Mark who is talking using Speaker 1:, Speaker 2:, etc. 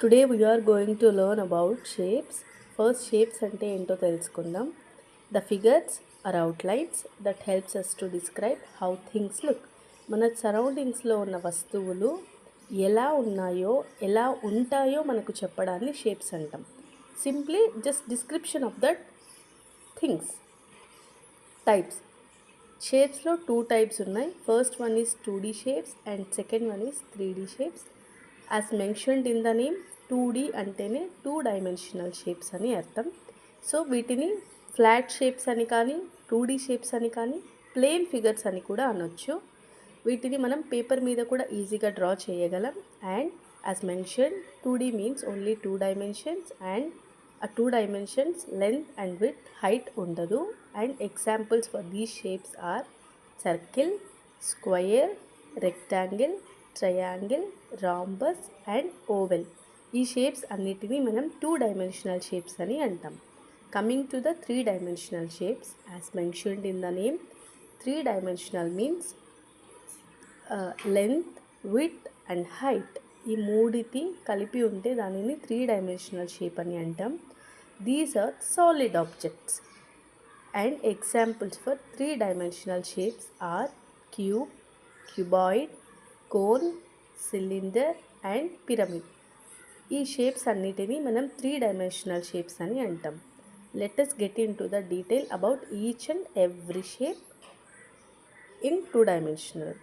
Speaker 1: Today we are going to learn about shapes. First shapes ante ento తెలుసుకుందాం. The figures are outlines that helps us to describe how things look. మన సరౌండింగ్స్లో ఉన్న వస్తువులు ఎలా ఉన్నాయో ఎలా ఉంటాయో మనకు చెప్పడాన్ని షేప్స్ అంటాం. Simply just description of that things. Types షేప్స్లో 2 టైప్స్ ఉన్నాయి. First one is 2D shapes and second one is 3D shapes. As mentioned in the name 2D అంటేనే 2 డైమెన్షనల్ షేప్స్ అని అర్థం. సో వీటిని ఫ్లాట్ షేప్స్ అని కానీ 2D shapes అని కానీ ప్లేన్ ఫిగర్స్ అని కూడా అనొచ్చు. వీటిని మనం పేపర్ మీద కూడా ఈజీగా డ్రా చేయగలం. And as mention 2D means only 2 dimensions and ఆ 2 dimensions length and width height ఉండదు. And examples for these shapes are circle, square, rectangle, triangle, rhombus and oval. ఈ షేప్స్ అన్నిటినీ మనం 2 డైమెన్షనల్ షేప్స్ అని అంటాం. Coming to the 3 dimensional shapes as mentioned in the name 3 dimensional means length, width and height. ఈ మూడిటి కలిపి ఉంటే దానిని 3 డైమెన్షనల్ షేప్ అని అంటాం. These are solid objects. And examples for 3 dimensional shapes are cube, cuboid, cone, cylinder and pyramid. ఈ shapes అన్నిటినీ మనం 3 డైమెన్షనల్ షేప్స్ అని అంటాం. Let us get into the detail about each and every shape in 2 dimensional.